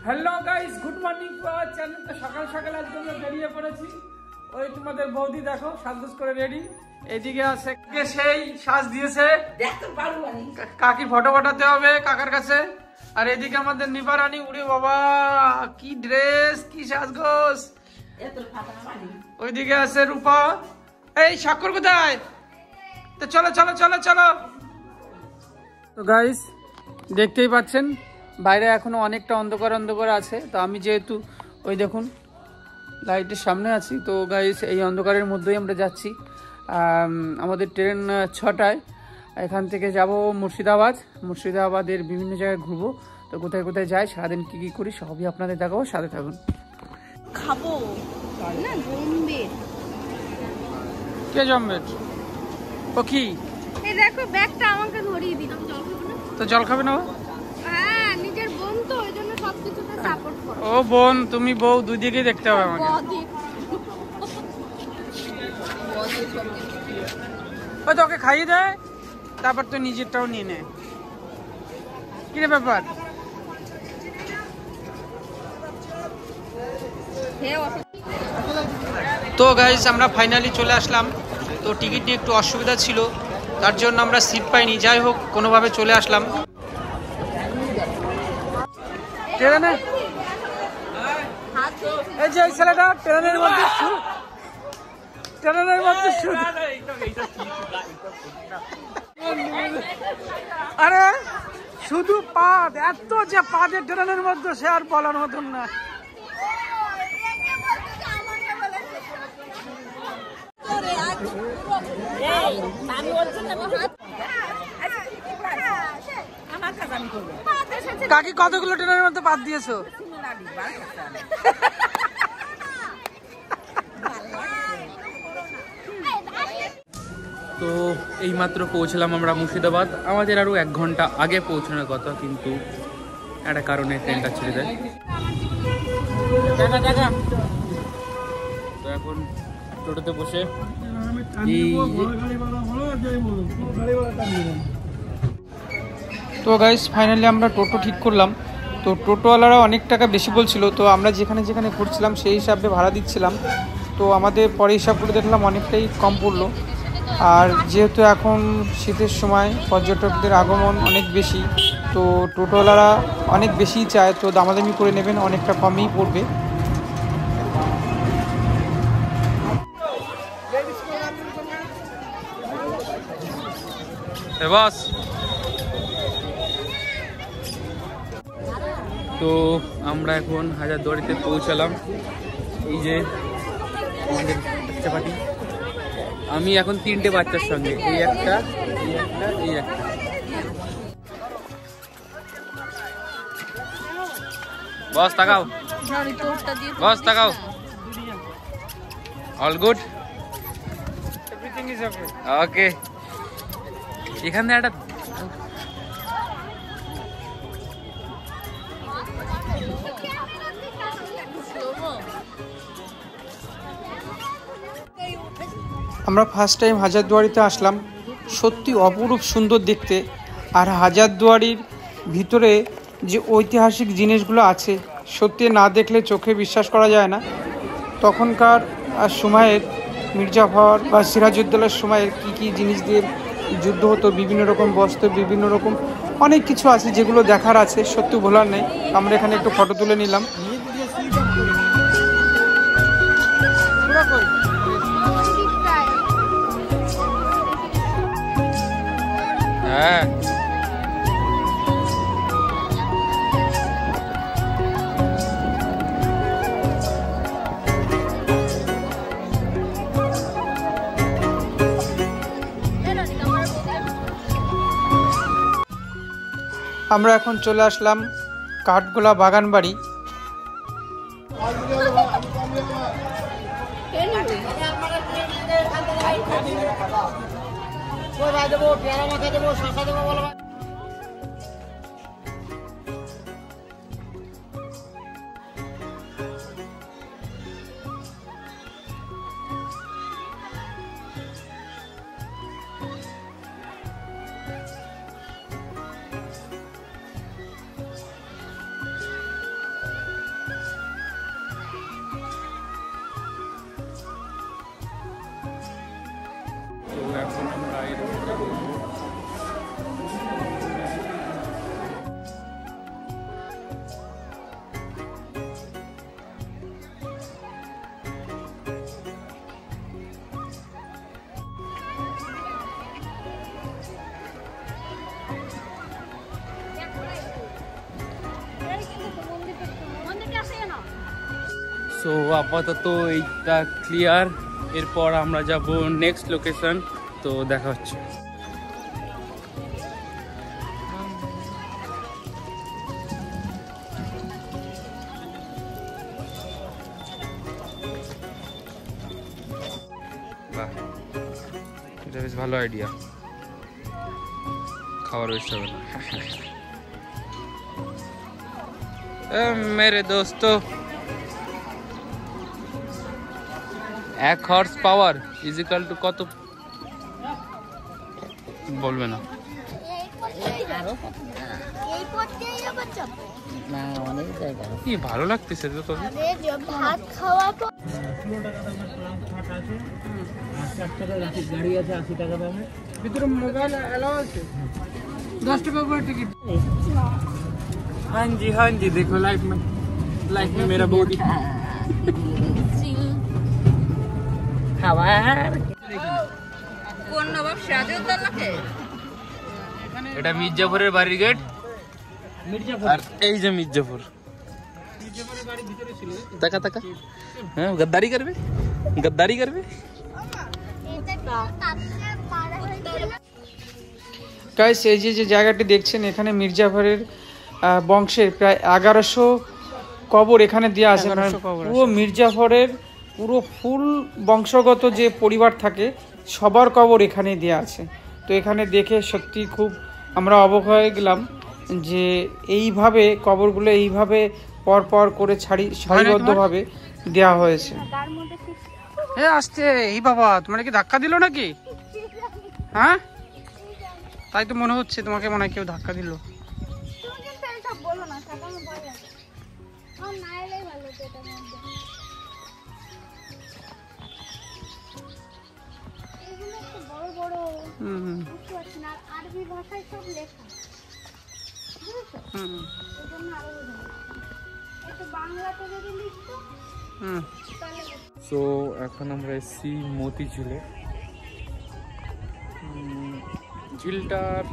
Hello guys, good morning to our channel. তো সকাল সকাল আজকে আমরা বেরিয়ে পড়েছি। ওই তোমাদের বৌদি দেখো সাজগোজ করে রেডি। এদিকে আছে সেই সাজ দিয়েছে, কাকির ফটো পাঠাতে হবে কাকার কাছে। আর এদিকে আমাদের নিপা রানী, উড়ে বাবা কি ড্রেস, কি সাজগোজ। ওইদিকে আছে রূপা। এই স্বাক্ষর কোথায়? তো চলো চলো চলো চলো। তো গাইস দেখতেই পাচ্ছেন বাইরে এখনো অনেকটা অন্ধকার অন্ধকার আছে। তো আমি যেহেতু ওই দেখুন লাইটের সামনে আছি, তো গাইস এই অন্ধকারের মধ্যেই আমরা যাচ্ছি। আমাদের ট্রেন 6টায়। এখান থেকে যাব মুর্শিদাবাদ। মুর্শিদাবাদের বিভিন্ন জায়গায় ঘুরবো। তো কোথায় কোথায় যাই, সারাদিন কী কী করি সবই আপনাদের দেখাবো, সাথে থাকুন। খাবো না জম্বে। কে জম্বে? ও কি? এই দেখো ব্যাগটা আমাকে ধরিয়ে দিন, আমি জল খাবো না। তো জল খাবে না? হ্যাঁ, নিজের বোন তো, ওই জন্য সবকিছুতে সাপোর্ট করো। ও বোন, তুমি বউ, দুই দিকেই দেখতে হবে আমাকে। ও তো ওকে খাইয়ে দেয়, তারপর তো নিজেরটাও নিয়ে নেয়। কি রে ব্যাপার? তো গাইস আমরা ফাইনালি চলে আসলাম। তো টিকিট নিয়ে একটু অসুবিধা ছিল, তার জন্য আমরা সিট পাইনি। যাই হোক কোনোভাবে চলে আসলাম ট্রেনে। এই যে এই ছেলেটা ট্রেনের মধ্যে আরে শুধু পাদ, এত যে পাদের ট্রেনের মধ্যে সে আর বলার মতন না। কাকি কতগুলো ট্রেনের মধ্যে পাদ দিয়েছো? তো এইমাত্র পৌঁছলাম আমরা মুর্শিদাবাদ। আমাদের আরও 1 ঘন্টা আগে পৌঁছানোর কথা, কিন্তু একটা কারণে ট্রেনটা ছেড়ে দেয়। তো এখন টোটোতে বসে তো গাইস ফাইনালি আমরা টোটো ঠিক করলাম। তো টোটোওয়ালারা অনেক টাকা বেশি বলছিল। তো আমরা যেখানে যেখানে ঘুরছিলাম সেই হিসাবে ভাড়া দিচ্ছিলাম। তো আমাদের পরে হিসাব করে দেখলাম অনেকটাই কম পড়লো। আর যেহেতু এখন শীতের সময় পর্যটকদের আগমন অনেক বেশি, তো টোটোওয়ালারা অনেক বেশি চায়। তো দামাদামি করে নেবেন, অনেকটা কমই পড়বে। বাস। তো আমরা এখন হাজারদুয়ারিতে পৌঁছালাম। এই যে আমাদের বাচ্চা পাটি, আমি এখন 3টে বাচ্চার সঙ্গে, এই একটা, এই একটা, এই একটা। বস তাকাও, বস তাকাও। All good, everything is okay. Okay. এখানে একটা আমরা ফার্স্ট টাইম হাজারদুয়ারিতে আসলাম। সত্যি অপরূপ সুন্দর দেখতে। আর হাজারদুয়ারির ভিতরে যে ঐতিহাসিক জিনিসগুলো আছে, সত্যি না দেখলে চোখে বিশ্বাস করা যায় না। তখনকার সময়ের মির্জাফর বা সিরাজউদ্দৌলার সময়ের কী কী জিনিস দিয়ে যুদ্ধ হতো, বিভিন্ন রকম বস্ত্র, বিভিন্ন রকম অনেক কিছু আছে যেগুলো দেখার আছে, সত্যি ভোলার নেই। আমরা এখানে একটু ফটো তুলে নিলাম। হ্যাঁ, আমরা এখন চলে আসলাম কাঠগোলা বাগানবাড়ি। সো আপাতত এইটা ক্লিয়ার, এরপর আমরা যাব নেক্সট লোকেশন, তো দেখা হচ্ছে। বাহ, এটা বেশ ভালো আইডিয়া, খাওয়ার ওয়েস্ট হবে না। मेरे दोस्तों, 1 হর্স পাওয়ার ইজিক্যাল টু কত বলবে না? কি ভালো লাগতেছে তো তোর? ভাত খাওয়া পর গাড়ি আছে 80 টাকা দামে, ভিতরে মোবাইল এলাও আছে, 10 টাকা করে টিকিট। हाँ जी देखो लाइफ में मेरा बॉडी কোন নবাব সিরাজউদ্দৌলাকে? এটা মির্জাপুরের বাড়ির গেট, আর এই যে মির্জাপুর। তাকা তাকা, হ্যাঁ গদ্দারি করবে, গদ্দারি করবে। গাইস এই যে জায়গাটি দেখছেন, এখানে মির্জাফরের বংশের প্রায় 1100 কবর এখানে দেওয়া আছে। পুরো মির্জাফরের পুরো ফুল বংশগত যে পরিবার থাকে সবার কবর এখানে দেওয়া আছে। তো এখানে দেখে সত্যি খুব আমরা অবাক হয়ে গেলাম যে এইভাবে কবরগুলো এইভাবে পর করে সারিবদ্ধভাবে দেওয়া হয়েছে। আসতে এই বাবা, তোমার কি ধাক্কা দিল নাকি? হ্যাঁ, তাই তো মনে হচ্ছে, তোমাকে মনে হয় কেউ ধাক্কা দিল। সো এখন আমরা এসেছি মতিঝিলে। ঝিলটার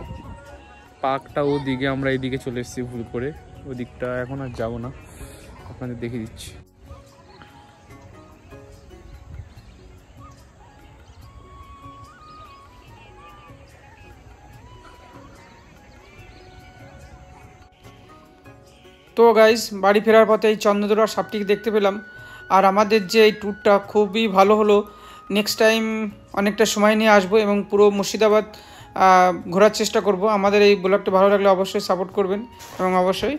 পার্কটা ওদিকে, আমরা এদিকে চলে এসেছি ভুল করে, ওদিকটা এখন আর যাবো না, আপনাদের দেখিয়ে দিচ্ছি। তো গাইস বাড়ি ফেরার পথে এই চন্দ্রদোড়া সাপটিকে দেখতে পেলাম, আর আমাদের যে এই ট্যুরটা খুবই ভালো হলো। নেক্সট টাইম অনেকটা সময় নিয়ে আসবো এবং পুরো মুর্শিদাবাদ ঘোরার চেষ্টা করব। আমাদের এই ব্লগটা ভালো লাগলে অবশ্যই সাপোর্ট করবেন এবং অবশ্যই